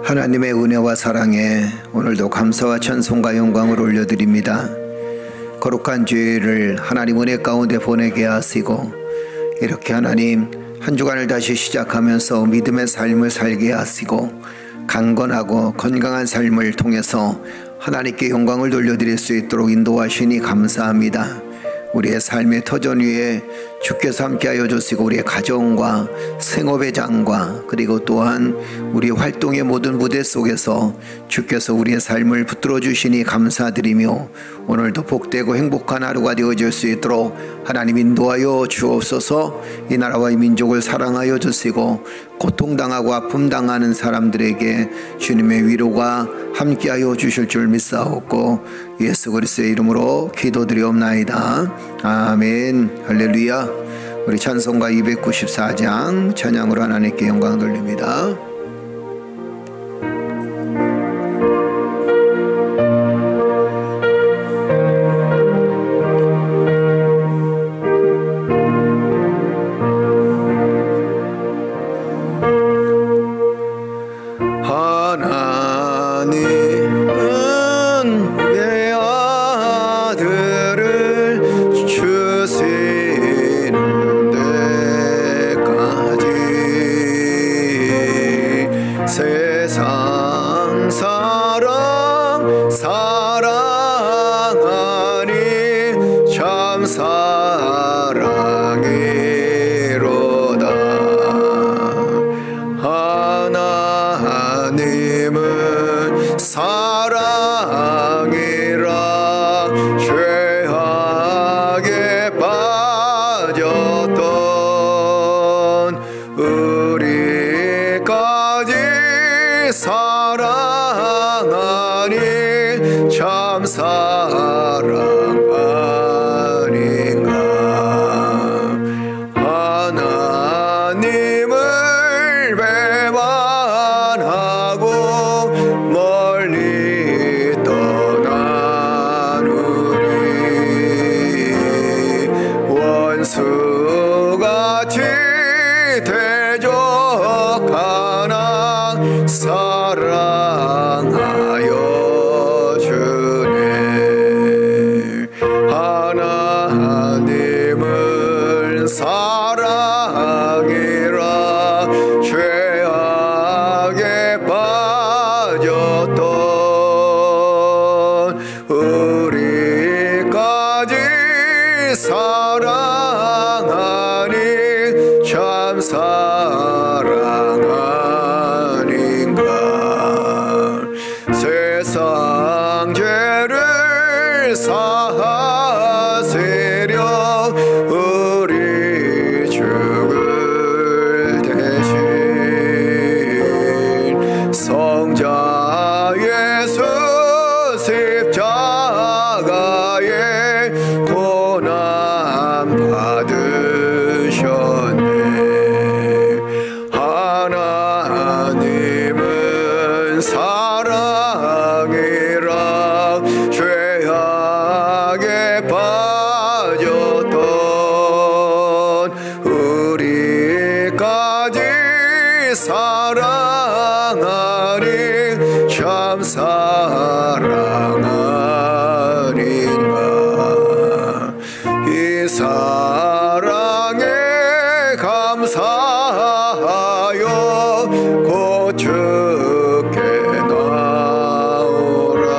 하나님의 은혜와 사랑에 오늘도 감사와 찬송과 영광을 올려드립니다. 거룩한 주일을 하나님 은혜 가운데 보내게 하시고 이렇게 하나님 한 주간을 다시 시작하면서 믿음의 삶을 살게 하시고 강건하고 건강한 삶을 통해서 하나님께 영광을 돌려드릴 수 있도록 인도하시니 감사합니다. 우리의 삶의 터전 위에 주께서 함께하여 주시고 우리의 가정과 생업의 장과 그리고 또한 우리 활동의 모든 무대 속에서 주께서 우리의 삶을 붙들어 주시니 감사드리며 오늘도 복되고 행복한 하루가 되어질 수 있도록 하나님 인도하여 주옵소서. 이 나라와 이 민족을 사랑하여 주시고 고통당하고 아픔당하는 사람들에게 주님의 위로가 함께하여 주실 줄 믿사옵고 예수 그리스도의 이름으로 기도드리옵나이다. 아멘. 할렐루야. 우리 찬송가 294장 찬양으로 하나님께 영광 돌립니다. 사랑하여 주네. 세상 죄를 사하시려 우리 죽을 대신 성자 예수 십자가에 고난 받으셨네. 하나님은 사랑이라 죄악에 빠졌던 우리까지 사랑하니 참 사랑하리라. 이 사랑에 감사하여 곧 주께 나오라.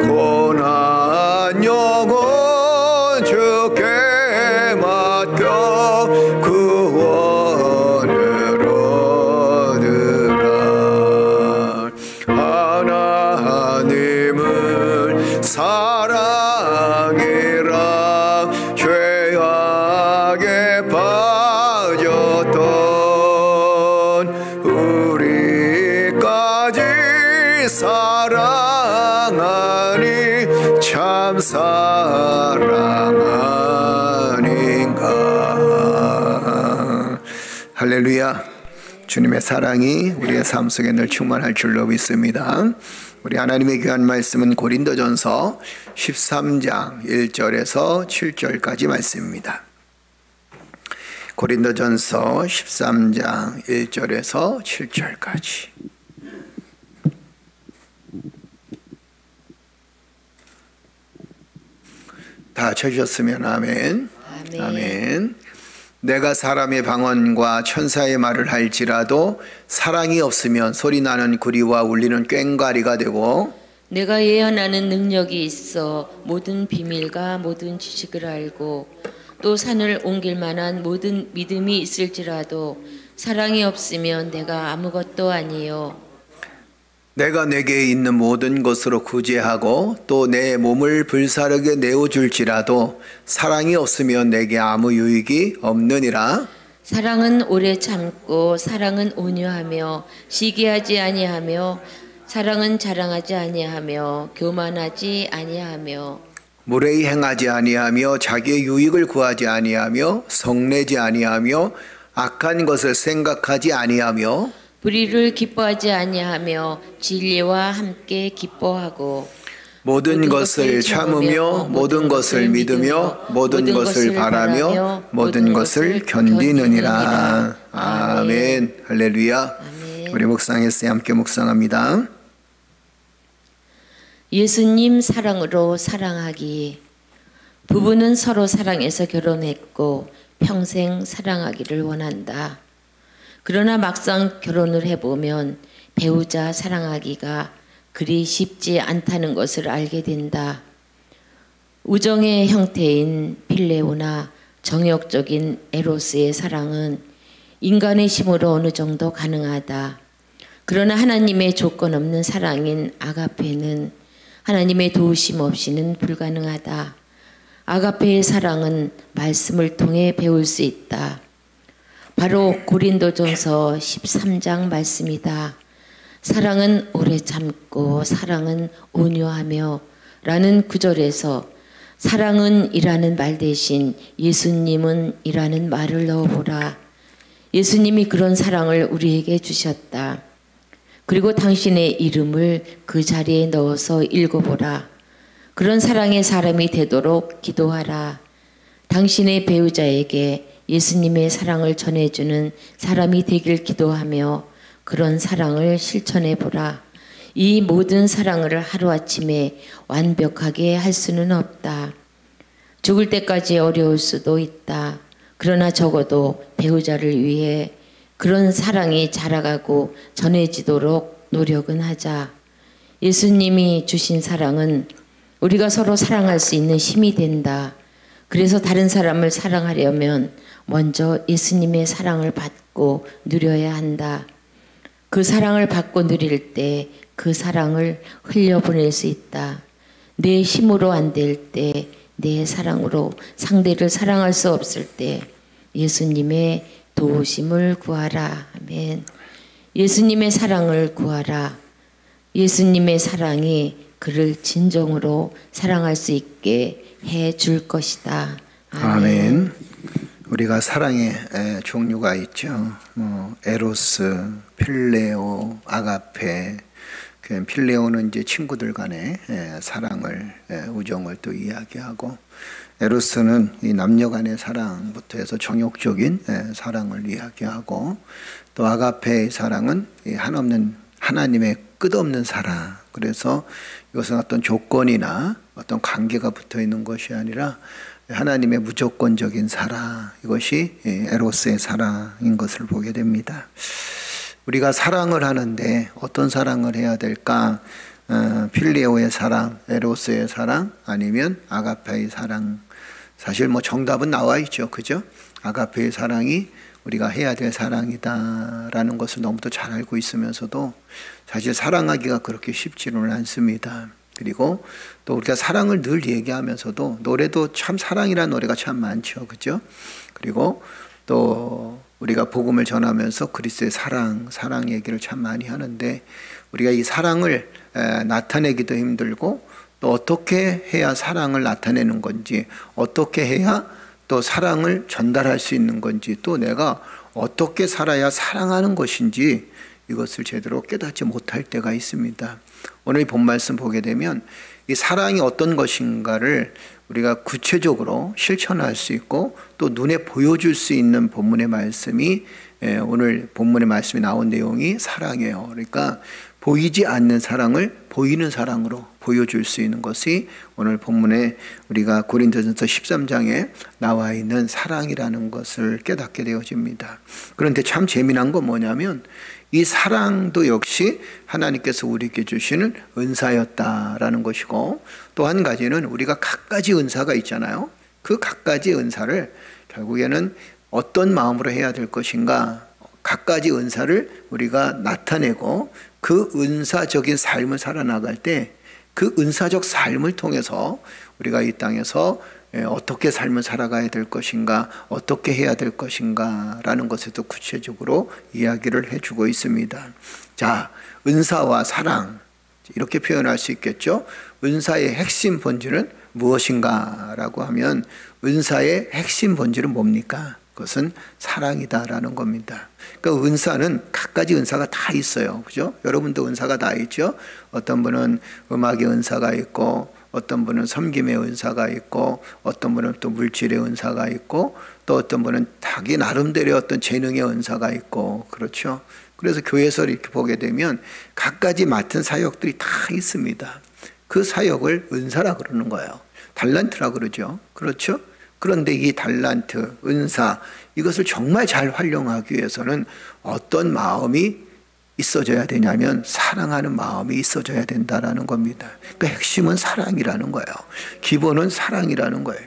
고난 영혼 주께 맡겨 구원을 얻으라. 하나님은 사랑이라 죄악에 빠졌던 우리까지 사랑하니 참 사랑하는가. 할렐루야. 주님의 사랑이 우리의 삶 속에 늘 충만할 줄로 믿습니다. 우리 하나님의 귀한 말씀은 고린도전서 13장 1절에서 7절까지 말씀입니다. 고린도전서 13장 1절에서 7절까지. 다 쳐주셨으면 아멘. 아멘. 아멘. 내가 사람의 방언과 천사의 말을 할지라도 사랑이 없으면 소리나는 구리와 울리는 꽹과리가 되고, 내가 예언하는 능력이 있어 모든 비밀과 모든 지식을 알고 또 산을 옮길 만한 모든 믿음이 있을지라도 사랑이 없으면 내가 아무것도 아니요. 내가 내게 있는 모든 것으로 구제하고 또 내 몸을 불사르게 내어줄지라도 사랑이 없으면 내게 아무 유익이 없느니라. 사랑은 오래 참고 사랑은 온유하며 시기하지 아니하며 사랑은 자랑하지 아니하며 교만하지 아니하며 무례히 행하지 아니하며 자기의 유익을 구하지 아니하며 성내지 아니하며 악한 것을 생각하지 아니하며 불의를 기뻐하지 아니하며 진리와 함께 기뻐하고 모든 것을 참으며 모든 것을 믿으며 모든 것을 바라며 모든 것을 견디느니라. 아멘. 할렐루야. 아멘. 우리 묵상했어요. 함께 묵상합니다. 예수님 사랑으로 사랑하기. 부부는 서로 사랑해서 결혼했고 평생 사랑하기를 원한다. 그러나 막상 결혼을 해보면 배우자 사랑하기가 그리 쉽지 않다는 것을 알게 된다. 우정의 형태인 필레오나 정욕적인 에로스의 사랑은 인간의 힘으로 어느 정도 가능하다. 그러나 하나님의 조건 없는 사랑인 아가페는 하나님의 도우심 없이는 불가능하다. 아가페의 사랑은 말씀을 통해 배울 수 있다. 바로 고린도전서 13장 말씀이다. 사랑은 오래 참고 사랑은 온유하며 라는 구절에서 사랑은 이라는 말 대신 예수님은 이라는 말을 넣어보라. 예수님이 그런 사랑을 우리에게 주셨다. 그리고 당신의 이름을 그 자리에 넣어서 읽어보라. 그런 사랑의 사람이 되도록 기도하라. 당신의 배우자에게 예수님의 사랑을 전해주는 사람이 되길 기도하며 그런 사랑을 실천해보라. 이 모든 사랑을 하루아침에 완벽하게 할 수는 없다. 죽을 때까지 어려울 수도 있다. 그러나 적어도 배우자를 위해 그런 사랑이 자라가고 전해지도록 노력은 하자. 예수님이 주신 사랑은 우리가 서로 사랑할 수 있는 힘이 된다. 그래서 다른 사람을 사랑하려면 먼저 예수님의 사랑을 받고 누려야 한다. 그 사랑을 받고 누릴 때 그 사랑을 흘려보낼 수 있다. 내 힘으로 안 될 때, 내 사랑으로 상대를 사랑할 수 없을 때 예수님의 도우심을 구하라. 아멘. 예수님의 사랑을 구하라. 예수님의 사랑이 그를 진정으로 사랑할 수 있게 해 줄 것이다. 아멘. 아멘. 우리가 사랑의 종류가 있죠. 에로스, 필레오, 아가페. 필레오는 이제 친구들 간의 사랑을, 우정을 또 이야기하고, 에로스는 이 남녀 간의 사랑부터 해서 정욕적인 사랑을 이야기하고, 또 아가페의 사랑은 이 한없는 하나님의 끝없는 사랑. 그래서 이것은 어떤 조건이나 어떤 관계가 붙어 있는 것이 아니라 하나님의 무조건적인 사랑, 이것이 에로스의 사랑인 것을 보게 됩니다. 우리가 사랑을 하는데 어떤 사랑을 해야 될까? 필레오의 사랑, 에로스의 사랑, 아니면 아가페의 사랑. 사실 뭐 정답은 나와 있죠. 그죠? 아가페의 사랑이 우리가 해야 될 사랑이다라는 것을 너무도 잘 알고 있으면서도 사실 사랑하기가 그렇게 쉽지는 않습니다. 그리고 또 우리가 사랑을 늘 얘기하면서도 노래도 참 사랑이라는 노래가 참 많죠. 그죠? 그리고 또 우리가 복음을 전하면서 그리스도의 사랑 얘기를 참 많이 하는데 우리가 이 사랑을 나타내기도 힘들고 또 어떻게 해야 사랑을 나타내는 건지 어떻게 해야 또 사랑을 전달할 수 있는 건지 또 내가 어떻게 살아야 사랑하는 것인지 이것을 제대로 깨닫지 못할 때가 있습니다. 오늘 본 말씀 보게 되면 이 사랑이 어떤 것인가를 우리가 구체적으로 실천할 수 있고 또 눈에 보여줄 수 있는 본문의 말씀이 오늘 본문의 말씀이 나온 내용이 사랑이에요. 그러니까 보이지 않는 사랑을 보이는 사랑으로 보여줄 수 있는 것이 오늘 본문에 우리가 고린도전서 13장에 나와 있는 사랑이라는 것을 깨닫게 되어집니다. 그런데 참 재미난 건 뭐냐면 이 사랑도 역시 하나님께서 우리에게 주시는 은사였다라는 것이고 또 한 가지는 우리가 갖가지 은사가 있잖아요. 그 갖가지 은사를 결국에는 어떤 마음으로 해야 될 것인가 갖가지 은사를 우리가 나타내고 그 은사적인 삶을 살아나갈 때 그 은사적 삶을 통해서 우리가 이 땅에서 어떻게 삶을 살아가야 될 것인가 어떻게 해야 될 것인가 라는 것에도 구체적으로 이야기를 해주고 있습니다. 자, 은사와 사랑 이렇게 표현할 수 있겠죠. 은사의 핵심 본질은 무엇인가 라고 하면 은사의 핵심 본질은 뭡니까? 그것은 사랑이다라는 겁니다. 그러니까 은사는 갖가지 은사가 다 있어요. 그죠? 여러분도 은사가 다 있죠? 어떤 분은 음악의 은사가 있고 어떤 분은 섬김의 은사가 있고 어떤 분은 또 물질의 은사가 있고 또 어떤 분은 자기 나름대로 어떤 재능의 은사가 있고 그렇죠. 그래서 교회에서 이렇게 보게 되면 갖가지 맡은 사역들이 다 있습니다. 그 사역을 은사라 그러는 거예요. 달란트라 그러죠. 그렇죠. 그런데 이 달란트, 은사 이것을 정말 잘 활용하기 위해서는 어떤 마음이 있어져야 되냐면 사랑하는 마음이 있어져야 된다라는 겁니다. 그러니까 핵심은 사랑이라는 거예요. 기본은 사랑이라는 거예요.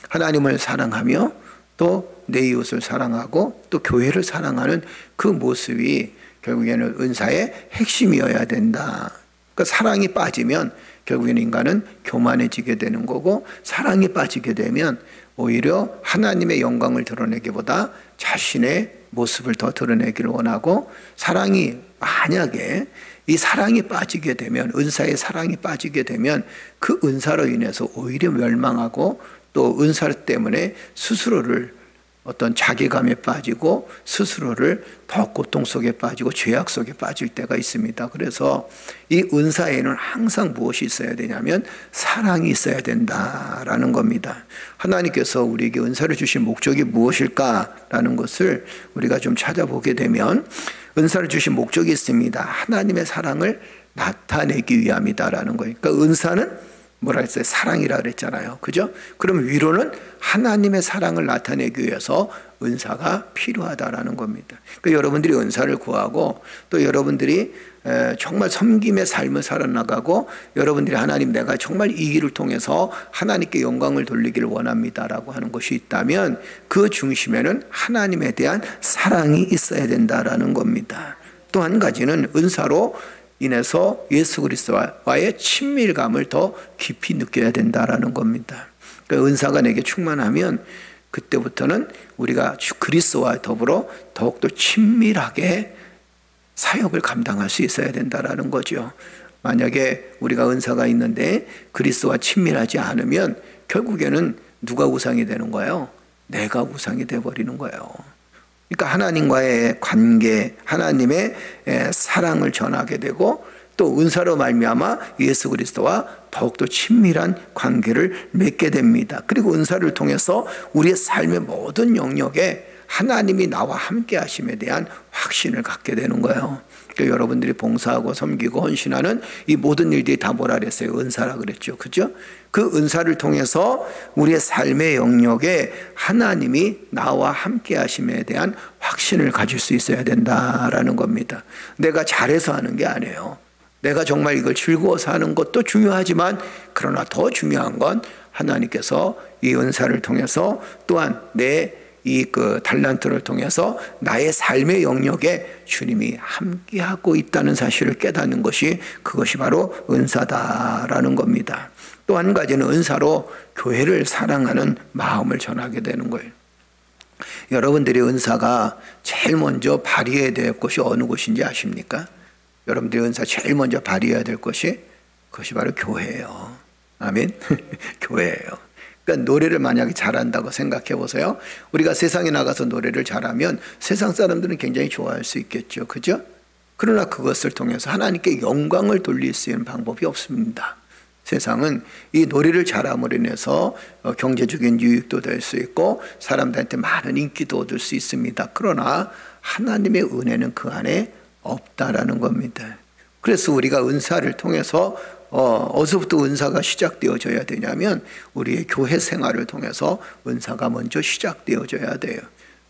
하나님을 사랑하며 또 내 이웃을 사랑하고 또 교회를 사랑하는 그 모습이 결국에는 은사의 핵심이어야 된다. 그러니까 사랑이 빠지면 결국에는 인간은 교만해지게 되는 거고 사랑이 빠지게 되면 오히려 하나님의 영광을 드러내기보다 자신의 모습을 더 드러내기를 원하고 사랑이 만약에 이 사랑이 빠지게 되면 은사의 사랑이 빠지게 되면 그 은사로 인해서 오히려 멸망하고 또 은사 때문에 스스로를 어떤 자괴감에 빠지고 스스로를 더 고통 속에 빠지고 죄악 속에 빠질 때가 있습니다. 그래서 이 은사에는 항상 무엇이 있어야 되냐면 사랑이 있어야 된다라는 겁니다. 하나님께서 우리에게 은사를 주신 목적이 무엇일까라는 것을 우리가 좀 찾아보게 되면 은사를 주신 목적이 있습니다. 하나님의 사랑을 나타내기 위함이다라는 거예요. 그러니까 은사는 뭐라 했어요? 사랑이라 그랬잖아요. 그죠? 그럼 위로는 하나님의 사랑을 나타내기 위해서 은사가 필요하다라는 겁니다. 그러니까 여러분들이 은사를 구하고 또 여러분들이 정말 섬김의 삶을 살아나가고 여러분들이 하나님 내가 정말 이 길을 통해서 하나님께 영광을 돌리기를 원합니다라고 하는 것이 있다면 그 중심에는 하나님에 대한 사랑이 있어야 된다라는 겁니다. 또 한 가지는 은사로 인해서 예수 그리스도와의 친밀감을 더 깊이 느껴야 된다라는 겁니다. 그러니까 은사가 내게 충만하면 그때부터는 우리가 그리스도와 더불어 더욱더 친밀하게 사역을 감당할 수 있어야 된다라는 거죠. 만약에 우리가 은사가 있는데 그리스도와 친밀하지 않으면 결국에는 누가 우상이 되는 거예요? 내가 우상이 되어버리는 거예요. 그러니까 하나님과의 관계, 하나님의 사랑을 전하게 되고 또 은사로 말미암아 예수 그리스도와 더욱더 친밀한 관계를 맺게 됩니다. 그리고 은사를 통해서 우리의 삶의 모든 영역에 하나님이 나와 함께 하심에 대한 확신을 갖게 되는 거예요. 그러니까 여러분들이 봉사하고 섬기고 헌신하는 이 모든 일들이 다 뭐라 그랬어요? 은사라 그랬죠. 그죠? 그 은사를 통해서 우리의 삶의 영역에 하나님이 나와 함께 하심에 대한 확신을 가질 수 있어야 된다라는 겁니다. 내가 잘해서 하는 게 아니에요. 내가 정말 이걸 즐거워서 하는 것도 중요하지만 그러나 더 중요한 건 하나님께서 이 은사를 통해서 또한 내 이 달란트를 통해서 나의 삶의 영역에 주님이 함께하고 있다는 사실을 깨닫는 것이 그것이 바로 은사다라는 겁니다. 또 한 가지는 은사로 교회를 사랑하는 마음을 전하게 되는 거예요. 여러분들이 은사가 제일 먼저 발휘해야 될 곳이 어느 곳인지 아십니까? 여러분들이 은사 제일 먼저 발휘해야 될 것이 그것이 바로 교회예요. 아멘. 교회예요. 그러니까 노래를 만약에 잘한다고 생각해 보세요. 우리가 세상에 나가서 노래를 잘하면 세상 사람들은 굉장히 좋아할 수 있겠죠. 그죠? 그러나 그것을 통해서 하나님께 영광을 돌릴 수 있는 방법이 없습니다. 세상은 이 노래를 잘함으로 인해서 경제적인 유익도 될 수 있고 사람들한테 많은 인기도 얻을 수 있습니다. 그러나 하나님의 은혜는 그 안에 없다라는 겁니다. 그래서 우리가 은사를 통해서 어디서부터 은사가 시작되어져야 되냐면 우리의 교회 생활을 통해서 은사가 먼저 시작되어져야 돼요.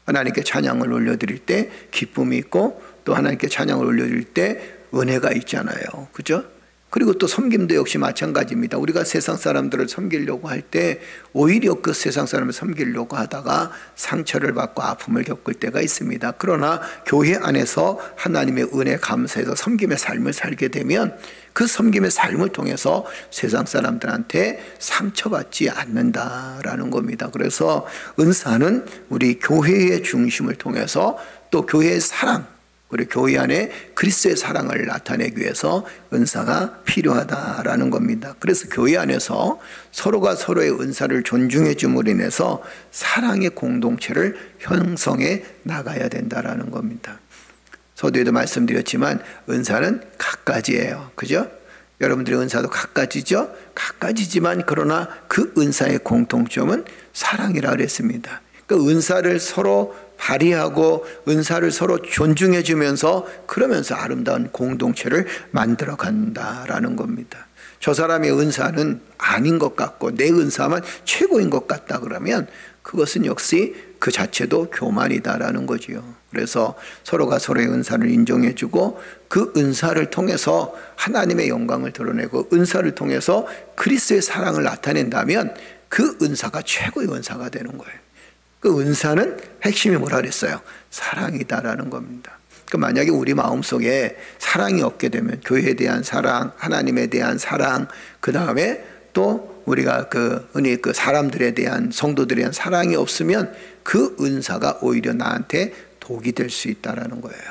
하나님께 찬양을 올려드릴 때 기쁨이 있고 또 하나님께 찬양을 올려드릴 때 은혜가 있잖아요. 그죠? 그리고 또 섬김도 역시 마찬가지입니다. 우리가 세상 사람들을 섬기려고 할 때 오히려 그 세상 사람을 섬기려고 하다가 상처를 받고 아픔을 겪을 때가 있습니다. 그러나 교회 안에서 하나님의 은혜 감사해서 섬김의 삶을 살게 되면 그 섬김의 삶을 통해서 세상 사람들한테 상처받지 않는다라는 겁니다. 그래서 은사는 우리 교회의 중심을 통해서 또 교회의 사랑, 우리 교회 안에 그리스도의 사랑을 나타내기 위해서 은사가 필요하다라는 겁니다. 그래서 교회 안에서 서로가 서로의 은사를 존중해 줌으로 인해서 사랑의 공동체를 형성해 나가야 된다라는 겁니다. 서두에도 말씀드렸지만 은사는 각가지예요. 그죠? 여러분들의 은사도 각가지죠? 각가지지만 그러나 그 은사의 공통점은 사랑이라 그랬습니다. 그 은사를 서로 발휘하고 은사를 서로 존중해 주면서 그러면서 아름다운 공동체를 만들어 간다라는 겁니다. 저 사람의 은사는 아닌 것 같고 내 은사만 최고인 것 같다 그러면 그것은 역시 그 자체도 교만이다라는 거지요. 그래서 서로가 서로의 은사를 인정해 주고 그 은사를 통해서 하나님의 영광을 드러내고 은사를 통해서 그리스도의 사랑을 나타낸다면 그 은사가 최고의 은사가 되는 거예요. 그 은사는 핵심이 뭐라 그랬어요? 사랑이다라는 겁니다. 그 만약에 우리 마음속에 사랑이 없게 되면 교회에 대한 사랑, 하나님에 대한 사랑, 그 다음에 또 우리가 흔히 사람들에 대한 성도들에 대한 사랑이 없으면 그 은사가 오히려 나한테 독이 될 수 있다라는 거예요.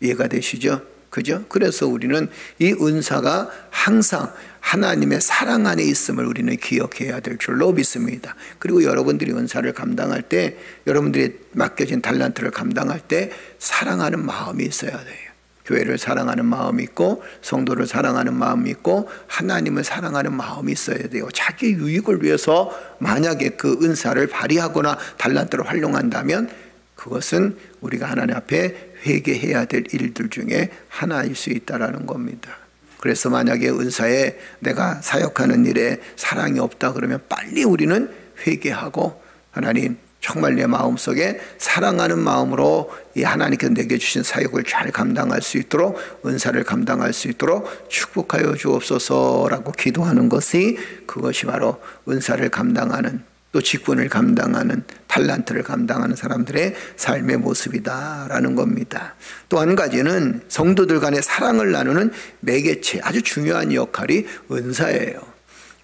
이해가 되시죠? 그죠? 그래서 우리는 이 은사가 항상 하나님의 사랑 안에 있음을 우리는 기억해야 될 줄로 믿습니다. 그리고 여러분들이 은사를 감당할 때, 여러분들이 맡겨진 달란트를 감당할 때 사랑하는 마음이 있어야 돼요. 교회를 사랑하는 마음이 있고 성도를 사랑하는 마음이 있고 하나님을 사랑하는 마음이 있어야 돼요. 자기 유익을 위해서 만약에 그 은사를 발휘하거나 달란트를 활용한다면 그것은 우리가 하나님 앞에 회개해야 될 일들 중에 하나일 수 있다는 겁니다. 그래서 만약에 은사에 내가 사역하는 일에 사랑이 없다 그러면 빨리 우리는 회개하고 하나님 정말 내 마음속에 사랑하는 마음으로 이 하나님께서 내게 주신 사역을 잘 감당할 수 있도록 은사를 감당할 수 있도록 축복하여 주옵소서라고 기도하는 것이 그것이 바로 은사를 감당하는 또 직분을 감당하는 달란트를 감당하는 사람들의 삶의 모습이다라는 겁니다. 또 한 가지는 성도들 간의 사랑을 나누는 매개체, 아주 중요한 역할이 은사예요.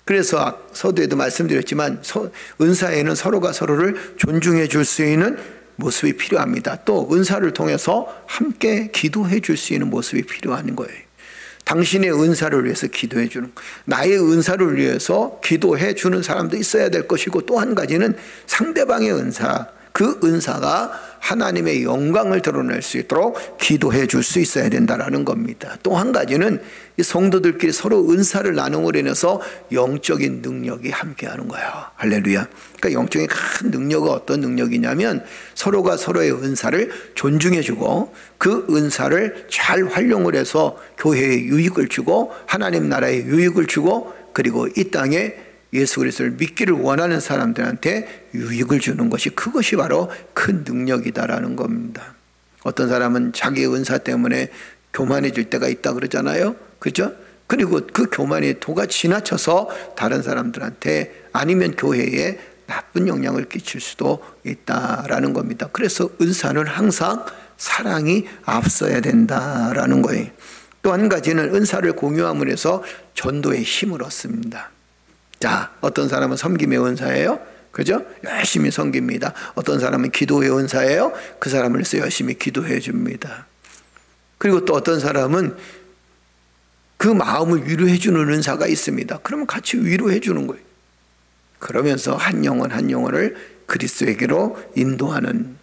그래서 서두에도 말씀드렸지만 은사에는 서로가 서로를 존중해 줄 수 있는 모습이 필요합니다. 또 은사를 통해서 함께 기도해 줄 수 있는 모습이 필요한 거예요. 당신의 은사를 위해서 기도해 주는, 나의 은사를 위해서 기도해 주는 사람도 있어야 될 것이고, 또 한 가지는 상대방의 은사, 그 은사가 하나님의 영광을 드러낼 수 있도록 기도해 줄 수 있어야 된다는 겁니다. 또 한 가지는 이 성도들끼리 서로 은사를 나눔으로 인해서 영적인 능력이 함께하는 거예요. 할렐루야. 그러니까 영적인 큰 능력은 어떤 능력이냐면 서로가 서로의 은사를 존중해 주고 그 은사를 잘 활용을 해서 교회에 유익을 주고 하나님 나라에 유익을 주고 그리고 이 땅에 예수 그리스도를 믿기를 원하는 사람들한테 유익을 주는 것이, 그것이 바로 큰 능력이다라는 겁니다. 어떤 사람은 자기의 은사 때문에 교만해질 때가 있다 그러잖아요. 그죠? 그리고 그 교만이 도가 지나쳐서 다른 사람들한테 아니면 교회에 나쁜 영향을 끼칠 수도 있다라는 겁니다. 그래서 은사는 항상 사랑이 앞서야 된다라는 거예요. 또 한 가지는 은사를 공유함으로 해서 전도의 힘을 얻습니다. 자, 어떤 사람은 섬김의 은사예요. 그죠? 열심히 섬깁니다. 어떤 사람은 기도의 은사예요. 그 사람을 위해서 열심히 기도해 줍니다. 그리고 또 어떤 사람은 그 마음을 위로해 주는 은사가 있습니다. 그러면 같이 위로해 주는 거예요. 그러면서 한 영혼 한 영혼을 그리스도에게로 인도하는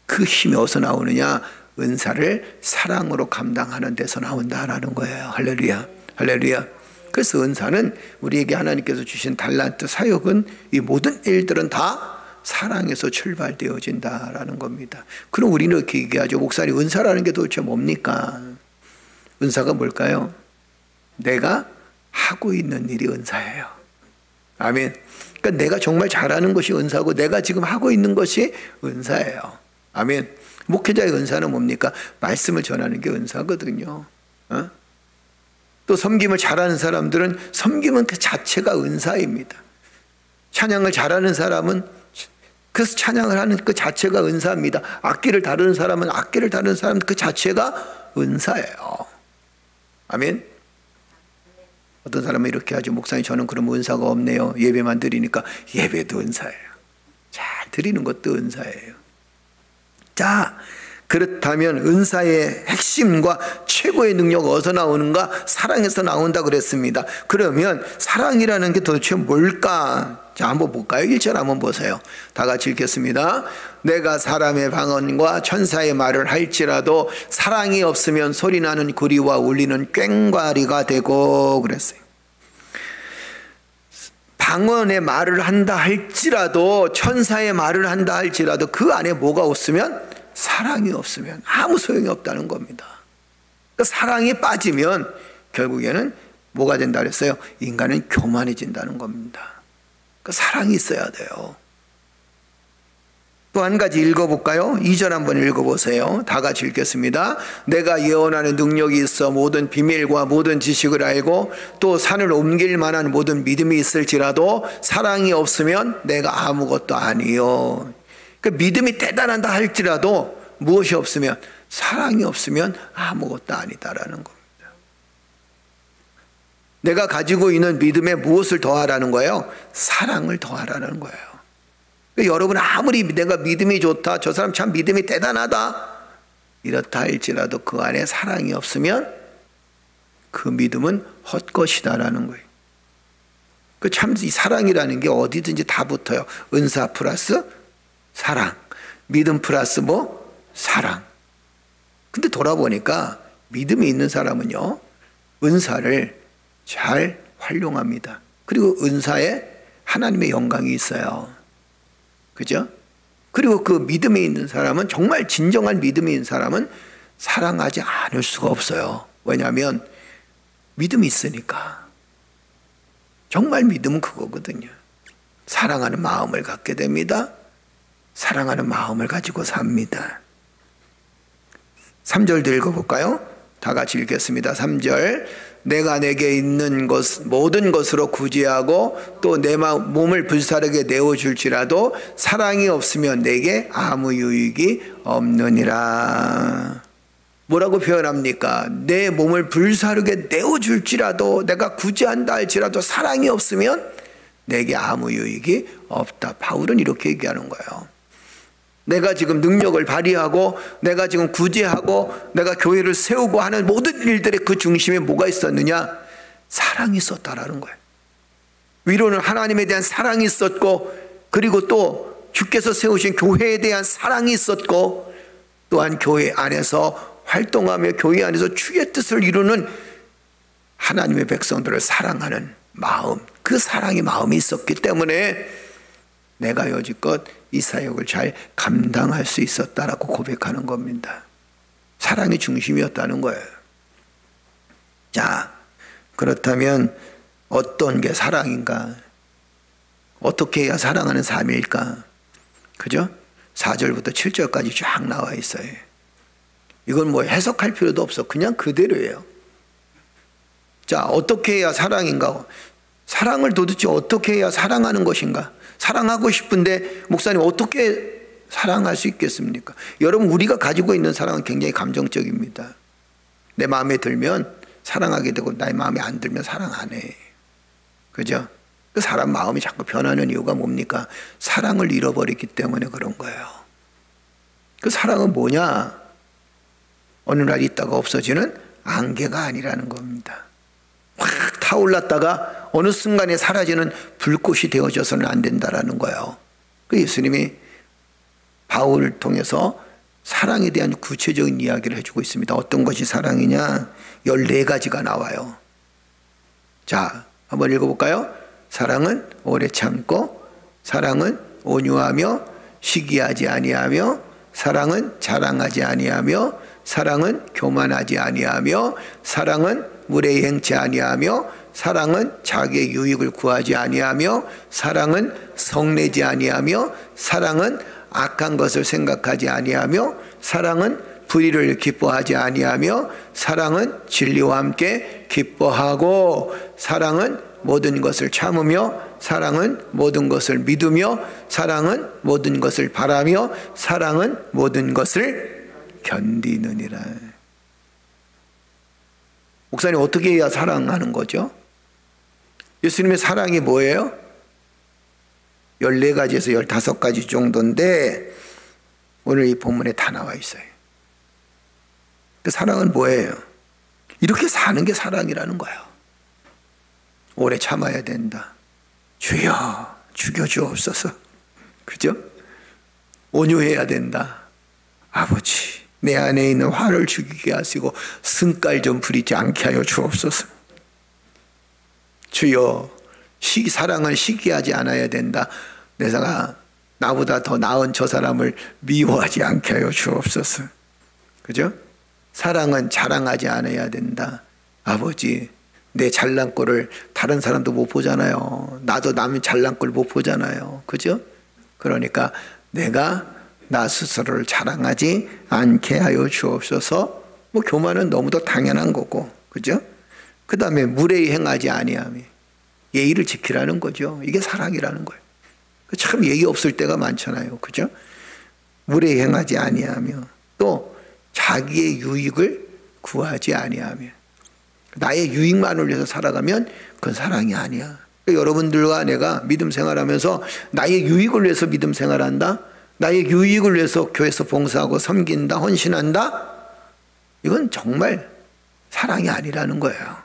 그 힘이 어디서 나오느냐? 은사를 사랑으로 감당하는 데서 나온다라는 거예요. 할렐루야. 할렐루야. 그래서 은사는 우리에게 하나님께서 주신 달란트 사역은 이 모든 일들은 다 사랑에서 출발되어진다라는 겁니다. 그럼 우리는 이렇게 얘기하죠. 목사님, 은사라는 게 도대체 뭡니까? 은사가 뭘까요? 내가 하고 있는 일이 은사예요. 아멘. 그러니까 내가 정말 잘하는 것이 은사고 내가 지금 하고 있는 것이 은사예요. 아멘. 목회자의 은사는 뭡니까? 말씀을 전하는 게 은사거든요. 또 섬김을 잘하는 사람들은 섬김은 그 자체가 은사입니다. 찬양을 잘하는 사람은 그 찬양을 하는 그 자체가 은사입니다. 악기를 다루는 사람은 악기를 다루는 사람 그 자체가 은사예요. 아멘. 어떤 사람은 이렇게 하죠. 목사님, 저는 그런 은사가 없네요. 예배만 드리니까. 예배도 은사예요. 잘 드리는 것도 은사예요. 자, 그렇다면 은사의 핵심과 최고의 능력은 어디서 나오는가? 사랑에서 나온다 그랬습니다. 그러면 사랑이라는 게 도대체 뭘까? 자, 한번 볼까요? 1절 한번 보세요. 다 같이 읽겠습니다. 내가 사람의 방언과 천사의 말을 할지라도 사랑이 없으면 소리나는 구리와 울리는 꽹과리가 되고 그랬어요. 방언의 말을 한다 할지라도, 천사의 말을 한다 할지라도 그 안에 뭐가 없으면, 사랑이 없으면 아무 소용이 없다는 겁니다. 그러니까 사랑이 빠지면 결국에는 뭐가 된다 그랬어요? 인간은 교만해진다는 겁니다. 그러니까 사랑이 있어야 돼요. 또 한 가지 읽어볼까요? 2절 한번 읽어보세요. 다 같이 읽겠습니다. 내가 예언하는 능력이 있어 모든 비밀과 모든 지식을 알고 또 산을 옮길 만한 모든 믿음이 있을지라도 사랑이 없으면 내가 아무것도 아니요. 그러니까 믿음이 대단하다 할지라도 무엇이 없으면, 사랑이 없으면 아무것도 아니다라는 겁니다. 내가 가지고 있는 믿음에 무엇을 더하라는 거예요? 사랑을 더하라는 거예요. 그러니까 여러분 아무리 내가 믿음이 좋다, 저 사람 참 믿음이 대단하다 이렇다 할지라도 그 안에 사랑이 없으면 그 믿음은 헛것이다라는 거예요. 그 참 이 사랑이라는 게 어디든지 다 붙어요. 은사 플러스 사랑, 믿음 플러스 뭐? 사랑. 근데 돌아보니까 믿음이 있는 사람은요, 은사를 잘 활용합니다. 그리고 은사에 하나님의 영광이 있어요. 그죠? 그리고 그 믿음이 있는 사람은, 정말 진정한 믿음이 있는 사람은 사랑하지 않을 수가 없어요. 왜냐하면 믿음이 있으니까. 정말 믿음은 그거거든요. 사랑하는 마음을 갖게 됩니다. 사랑하는 마음을 가지고 삽니다. 3절도 읽어볼까요? 다 같이 읽겠습니다. 3절. 내가 내게 있는 것 모든 것으로 구제하고 또 내 몸을 불사르게 내어줄지라도 사랑이 없으면 내게 아무 유익이 없느니라. 뭐라고 표현합니까? 내 몸을 불사르게 내어줄지라도, 내가 구제한다 할지라도 사랑이 없으면 내게 아무 유익이 없다. 바울은 이렇게 얘기하는 거예요. 내가 지금 능력을 발휘하고 내가 지금 구제하고 내가 교회를 세우고 하는 모든 일들의 그 중심에 뭐가 있었느냐? 사랑이 있었다라는 거예요. 위로는 하나님에 대한 사랑이 있었고, 그리고 또 주께서 세우신 교회에 대한 사랑이 있었고, 또한 교회 안에서 활동하며 교회 안에서 주의 뜻을 이루는 하나님의 백성들을 사랑하는 마음, 그 사랑의 마음이 있었기 때문에 내가 여지껏 이 사역을 잘 감당할 수 있었다라고 고백하는 겁니다. 사랑이 중심이었다는 거예요. 자, 그렇다면 어떤 게 사랑인가? 어떻게 해야 사랑하는 삶일까? 그죠? 4절부터 7절까지 쫙 나와 있어요. 이건 뭐 해석할 필요도 없어. 그냥 그대로예요. 자, 어떻게 해야 사랑인가? 사랑을 도대체 어떻게 해야 사랑하는 것인가? 사랑하고 싶은데 목사님 어떻게 사랑할 수 있겠습니까? 여러분, 우리가 가지고 있는 사랑은 굉장히 감정적입니다. 내 마음에 들면 사랑하게 되고 나의 마음에 안 들면 사랑 안 해. 그죠? 그 사람 마음이 자꾸 변하는 이유가 뭡니까? 사랑을 잃어버렸기 때문에 그런 거예요. 그 사랑은 뭐냐? 어느 날 있다가 없어지는 안개가 아니라는 겁니다. 확 타올랐다가 어느 순간에 사라지는 불꽃이 되어져서는 안 된다라는 거예요. 그 예수님이 바울을 통해서 사랑에 대한 구체적인 이야기를 해주고 있습니다. 어떤 것이 사랑이냐? 14가지가 나와요. 자, 한번 읽어볼까요? 사랑은 오래 참고, 사랑은 온유하며 시기하지 아니하며, 사랑은 자랑하지 아니하며, 사랑은 교만하지 아니하며, 사랑은 무례히 행치 아니하며, 사랑은 자기의 유익을 구하지 아니하며, 사랑은 성내지 아니하며, 사랑은 악한 것을 생각하지 아니하며, 사랑은 불의를 기뻐하지 아니하며, 사랑은 진리와 함께 기뻐하고, 사랑은 모든 것을 참으며, 사랑은 모든 것을 믿으며, 사랑은 모든 것을 바라며, 사랑은 모든 것을 견디느니라. 목사님, 어떻게 해야 사랑하는 거죠? 예수님의 사랑이 뭐예요? 14가지에서 15가지 정도인데 오늘 이 본문에 다 나와 있어요. 그 사랑은 뭐예요? 이렇게 사는 게 사랑이라는 거예요. 오래 참아야 된다. 주여 죽여주옵소서. 그죠? 온유해야 된다. 아버지, 내 안에 있는 화를 죽이게 하시고 승깔 좀 부리지 않게 하여 주옵소서. 주여, 사랑은 시기하지 않아야 된다. 내가 나보다 더 나은 저 사람을 미워하지 않게 하여 주옵소서. 그죠? 사랑은 자랑하지 않아야 된다. 아버지, 내 잘난 꼴을 다른 사람도 못 보잖아요. 나도 남의 잘난 꼴 못 보잖아요. 그죠? 그러니까 내가 나 스스로를 자랑하지 않게 하여 주옵소서. 뭐 교만은 너무도 당연한 거고, 그죠? 그 다음에 무례히 행하지 아니하며, 예의를 지키라는 거죠. 이게 사랑이라는 거예요. 참 예의 없을 때가 많잖아요. 그죠? 무례히 행하지 아니하며, 또 자기의 유익을 구하지 아니하며, 나의 유익만을 위해서 살아가면 그건 사랑이 아니야. 여러분들과 내가 믿음 생활하면서 나의 유익을 위해서 믿음 생활한다, 나의 유익을 위해서 교회에서 봉사하고 섬긴다, 헌신한다, 이건 정말 사랑이 아니라는 거예요.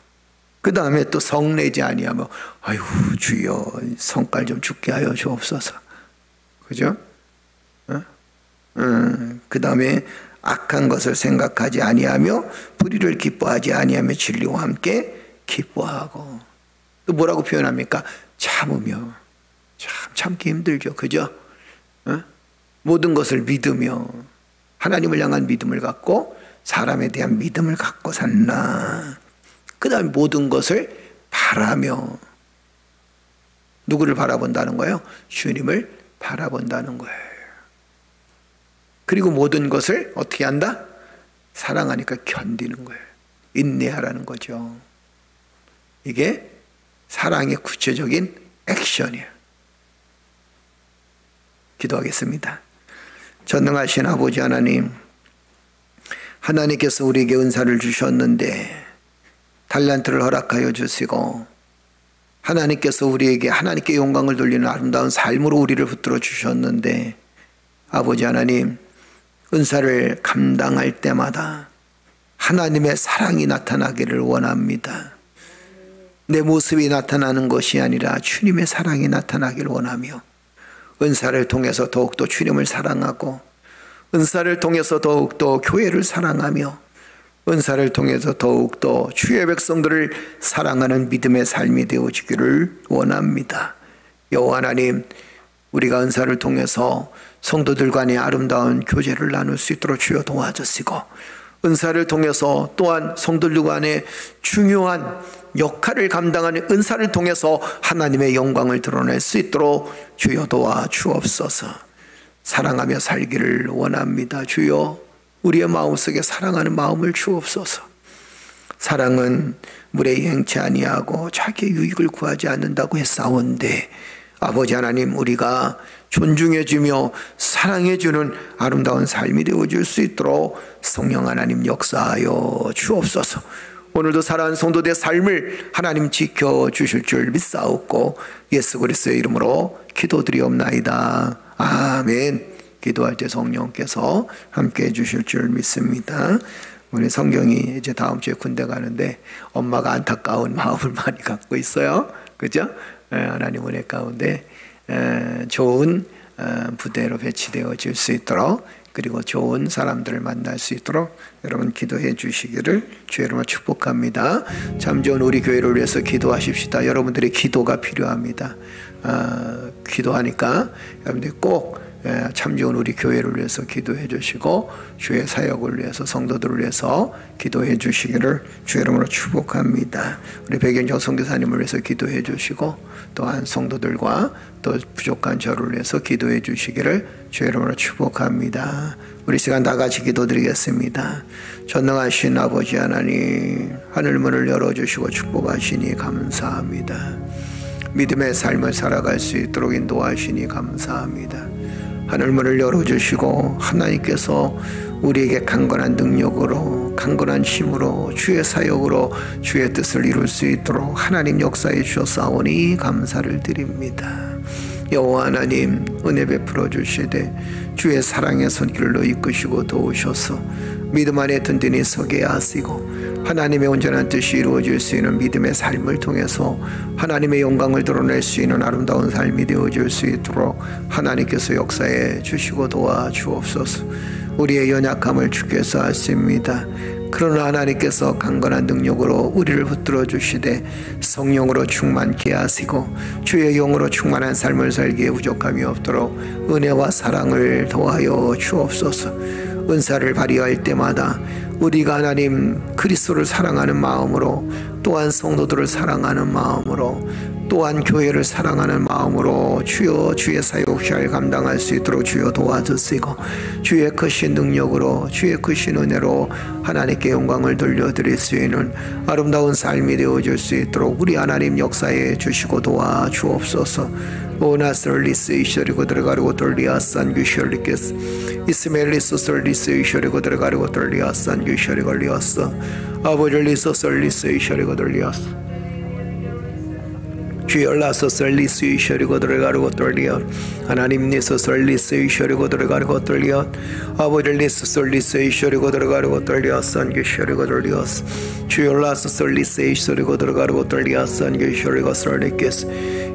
그 다음에 또 성내지 아니하며, 아유 주여 성깔 좀 죽게 하여 주옵소서. 그죠? 그 다음에 악한 것을 생각하지 아니하며, 불의를 기뻐하지 아니하며, 진리와 함께 기뻐하고. 또 뭐라고 표현합니까? 참으며. 참 참기 힘들죠. 그죠? 모든 것을 믿으며, 하나님을 향한 믿음을 갖고 사람에 대한 믿음을 갖고 산다. 그 다음에 모든 것을 바라며. 누구를 바라본다는 거예요? 주님을 바라본다는 거예요. 그리고 모든 것을 어떻게 한다? 사랑하니까 견디는 거예요. 인내하라는 거죠. 이게 사랑의 구체적인 액션이에요. 기도하겠습니다. 전능하신 아버지 하나님, 하나님께서 우리에게 은사를 주셨는데 달란트를 허락하여 주시고 하나님께서 우리에게 하나님께 영광을 돌리는 아름다운 삶으로 우리를 붙들어 주셨는데 아버지 하나님, 은사를 감당할 때마다 하나님의 사랑이 나타나기를 원합니다. 내 모습이 나타나는 것이 아니라 주님의 사랑이 나타나기를 원하며 은사를 통해서 더욱더 주님을 사랑하고 은사를 통해서 더욱더 교회를 사랑하며 은사를 통해서 더욱더 주의 백성들을 사랑하는 믿음의 삶이 되어지기를 원합니다. 여호와 하나님, 우리가 은사를 통해서 성도들 간의 아름다운 교제를 나눌 수 있도록 주여 도와주시고 은사를 통해서 또한 성도들 간의 중요한 역할을 감당하는 은사를 통해서 하나님의 영광을 드러낼 수 있도록 주여 도와주옵소서. 사랑하며 살기를 원합니다. 주여, 우리의 마음속에 사랑하는 마음을 주옵소서. 사랑은 물에 행치 아니하고 자기의 유익을 구하지 않는다고 했사온데 아버지 하나님, 우리가 존중해주며 사랑해주는 아름다운 삶이 되어줄 수 있도록 성령 하나님 역사하여 주옵소서. 오늘도 사랑하는 성도들의 삶을 하나님 지켜주실 줄 믿사옵고 예수 그리스도의 이름으로 기도드리옵나이다. 아멘. 기도할 때 성령께서 함께해 주실 줄 믿습니다. 우리 성경이 이제 다음 주에 군대 가는데 엄마가 안타까운 마음을 많이 갖고 있어요. 그죠? 하나님 은혜 가운데 좋은 부대로 배치되어질 수 있도록, 그리고 좋은 사람들을 만날 수 있도록 여러분 기도해 주시기를 주의 이름으로 축복합니다. 참 좋은 우리 교회를 위해서 기도하십시다. 여러분들의 기도가 필요합니다. 기도하니까 여러분들이 꼭 참 좋은 우리 교회를 위해서 기도해 주시고 주의 사역을 위해서, 성도들을 위해서 기도해 주시기를 주의 이름으로 축복합니다. 우리 백연정 선교사님을 위해서 기도해 주시고 또한 성도들과 또 부족한 저를 위해서 기도해 주시기를 주의 이름으로 축복합니다. 우리 시간 다 같이 기도드리겠습니다. 전능하신 아버지 하나님, 하늘문을 열어주시고 축복하시니 감사합니다. 믿음의 삶을 살아갈 수 있도록 인도하시니 감사합니다. 하늘문을 열어주시고 하나님께서 우리에게 강건한 능력으로, 강건한 힘으로, 주의 사역으로 주의 뜻을 이룰 수 있도록 하나님 역사해 주셨사오니 감사를 드립니다. 여호와 하나님, 은혜 베풀어 주시되 주의 사랑의 손길로 이끄시고 도우셔서 믿음 안에 든든히 서게 하시고 하나님의 온전한 뜻이 이루어질 수 있는 믿음의 삶을 통해서 하나님의 영광을 드러낼 수 있는 아름다운 삶이 되어질 수 있도록 하나님께서 역사해 주시고 도와주옵소서. 우리의 연약함을 주께서 아십니다. 그러나 하나님께서 강건한 능력으로 우리를 붙들어 주시되 성령으로 충만케 하시고 주의 영으로 충만한 삶을 살기에 부족함이 없도록 은혜와 사랑을 더하여 주옵소서. 은사를 발휘할 때마다 우리가 하나님 그리스도를 사랑하는 마음으로, 또한 성도들을 사랑하는 마음으로, 또한 교회를 사랑하는 마음으로 주여 주의 사역 잘 감당할 수 있도록 주여 도와주시고 주의 크신 능력으로, 주의 크신 은혜로 하나님께 영광을 돌려드릴 수 있는 아름다운 삶이 되어질 수 있도록 우리 하나님 역사해 주시고 도와주옵소서. 오나설리스 이셔리고 들어가려고 돌리아산 귀셔리께서 이스멜리스 설리스 이셔리고 들어가려고 돌리아산 귀셔리 걸리었어. 아버지리스 설리스 이셔리고 돌리었어. 주열라서 설리스 이셔리고 들어가려고 돌리어 하나님께서 설리스 이셔리고 들어가려고 돌리어 아버지리스 설리스 이셔리고 들어가려고 돌리어산 귀셔리고 돌리었어. 주열라서 설리스 이셔리고 들어가려고 돌리어산 귀셔리고 설리께서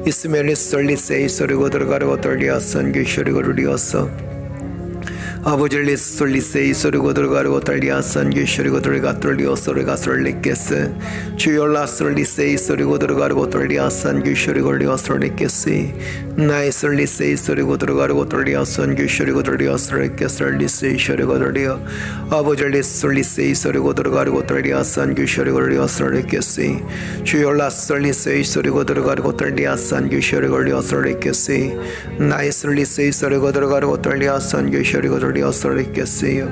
이스멜리스 설리스 이셔리고 들어가려고 돌리어산 귀셔리고 돌리었어. 아버지리스 솔리세이 소리고 들어가려고 달리아산 귀셔리고 들어가 돌리어 소리가 솔리께스 주열라 솔리세이 소리고 들어가려고 달리아산 귀셔리고 돌리어 솔리께스 나의 솔리세이 소리고 들어가려고 달리아산 귀셔리고 돌리어 솔리께스 솔리세이 소리고 돌리어 아버지리스 솔리세이 소리고 들어가려고 달리아산 귀셔리고 돌리어 솔리께스 주열라 솔리세이 소리고 들어가려고 달리아산 귀셔리고 돌리어 솔리께스 나의 솔리세이 소리고 들어가려고 달리아산 귀셔리고 돌리어 솔리께스요.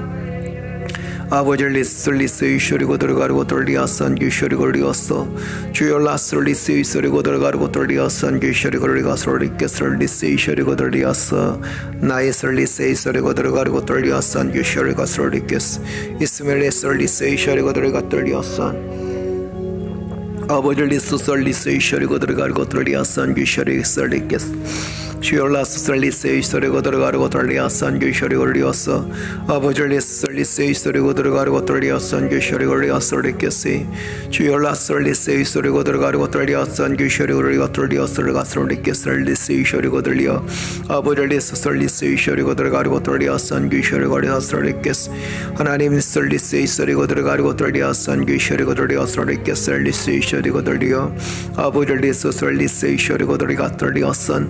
아버지 리슬리스 이쇼리고 들어가고 돌리아산 기쇼리고리었어 주여 라슬리스 이소리고 들어가고 돌리아산 기쇼리고리가 솔리케슬리스 이쇼리고 돌리았어 나의 슬리스 이소리고 들어가고 돌리아산 기쇼리가 솔리케스 이스멜리슬리스 이쇼리고 들어가 돌리았어 아버지 리슬리스 이쇼리고 들어가고 돌리아산 기쇼리 솔리케스 주여 라슬리스 이소리고 들어가고 돌리아산 기쇼리고리었어 아버지 리슬리스 이소리고 들어가고 돌리아산 기쇼리고리었어 리케스 주여 라슬리스 이소리고 들어가고 돌리아산 기쇼리고리가 돌리었어가 솔리케스 리스 이소리고 들려 아버지 리슬리스 이소리고 들어가고 돌리아산 기쇼리고리었어 리케스 하나님 리슬리스 이소리고 들어가고 돌리아산 기쇼리고 돌리었어 리케스 리스 이소리고 들려 아버지 리슬리스 이소리고 들어가 돌리었어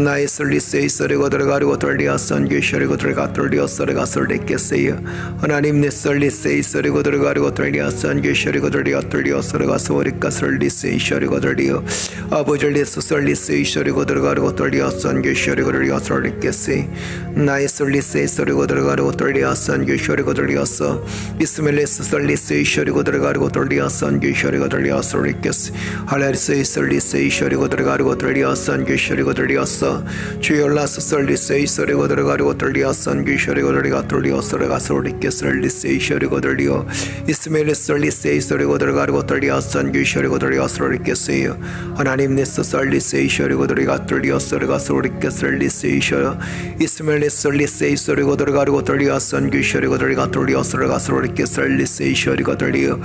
나의 슬리스 이소리고 들어가고 돌리아산 기쇼리고 들어가 돌리었어가 솔리케스요 하나님 내 슬리스 이소리고 들어가고 돌리아산 기쇼리고 들어가 돌리었어가 소리까 슬리스 이소리고 들려 아버지 리스 슬리스 이소리고 들어가고 돌리아산 기쇼리고 들려 솔리케스 나의 슬리스 이소리고 들어가고 돌리아산 기쇼리고 들렸어 이스멜리스 슬리스 이소리고 들어가고 돌리아산 기쇼리고 들려 솔리케스 할레리스 슬리스 이소리고 들어가고 돌리아산 기쇼리고 들렸어 주여 라스 설리스 이소리고 들어가고 돌리아산 기쇼리고 들어가 돌리었어가 솔리케스 리스 이소리고 들려 이스멜리스 설리스 이소리고 들어가고 돌리아산 기쇼리고 들려 솔리케스 하나님 리스 설리스 이소리고 들어가 돌리었어가 솔리케스 리스 이쇼 이스멜리스 설리스 이소리고 들어가고 돌리아산 기쇼리고 들어가 돌리었어가 솔리케스 리스 이소리고 들려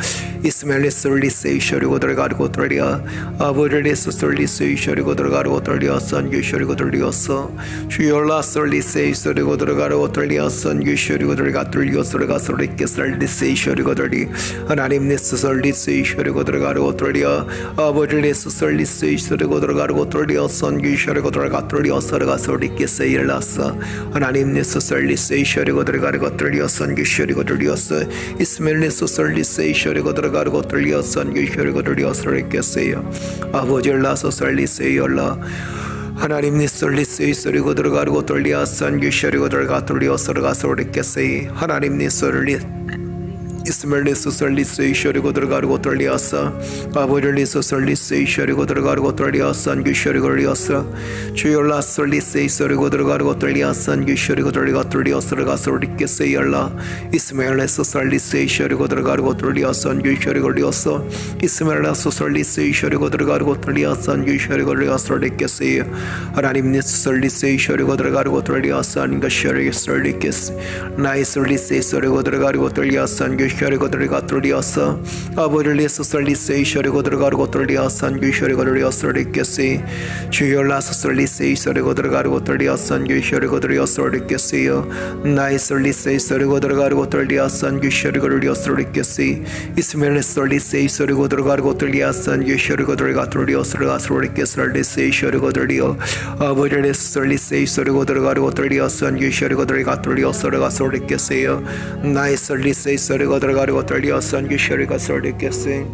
이스멜리스 설리스 이소리고 들어가고 돌려 아버지 리스 설리스 이소리고 들어가고 돌리아산 기쇼리고 돌리었어 주여 라슬리스 이소리고 들어가고 돌리아산 기쇼리고 들어가 돌리었어가 솔리케스 리스 이소리고 들리 하나님 리스 설리스 이소리고 들어가고 돌려 아버지 리스 설리스 이소리고 들어가고 돌리아산 기쇼리고 들어가 돌리었어가 솔리케스 일라서 하나님 리스 설리스 이소리고 들어가고 돌리아산 기쇼리고 돌리었어 이스멜리스 설리스 이소리고 들어가고 돌리아산 기쇼리고 돌리었어 솔리케스요 아버지 라스 설리스 열라 하나님 니솔리스 이소리고 들어가고 돌리아산 기쇼리고 들어가 돌리었어가 솔리케스 하나님 니솔리 이스멜리스 설리스 이쇼리고 들어가고 돌리았어 아버지 리스 설리스 이쇼리고 들어가고 돌리아산 기쇼리고 돌리었어 주여 라솔리스 이소리고 들어가고 돌리아산 기쇼리고 들어가 돌리었어가 솔리케스 열라 이스멜리스 설리스 이쇼리고 들어가고 돌리아산 기쇼리고 돌리었어 이스멜리스 설리스 이쇼리고 들어가고 돌리아산 기쇼리고 돌리었어 솔리케스 하나님 리스 설리스 이쇼리고 들어가고 돌리아산 기쇼리고 솔리케스 나의 설리스 이소리고 들어가고 돌리아산 기쇼리고 들어가 돌리었어 아버지 리스 설리스 이쇼리고 들어가고 돌리아산 기쇼리고 돌리었어 솔리케스 주여 라스 설리스 이소리고 들어가고 돌리아산 기쇼리고 돌리었어 솔리케스요 나의 설리스 이소리고 들어가고 돌리아산 기쇼리고 돌리었어 솔리케스 이스멜리스 설리스 이소리고 들어가고 돌리아산 기쇼리고 들어가 돌리었어가 솔리케스 리스 이쇼리고 돌리어 아버지 리스 설리스 이소리고 들어가고 돌리아산 기쇼리고 들어가 돌리었어가 솔리케스요 나의 설리스 이소리고 들어가고 돌리아산 기쇼리고 솔리케스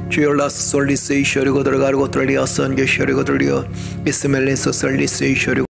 주여 라스 설리스 이쇼리고 들어가고 돌리아산 기쇼리고 돌리어 이스멜리스 설리스 이쇼리고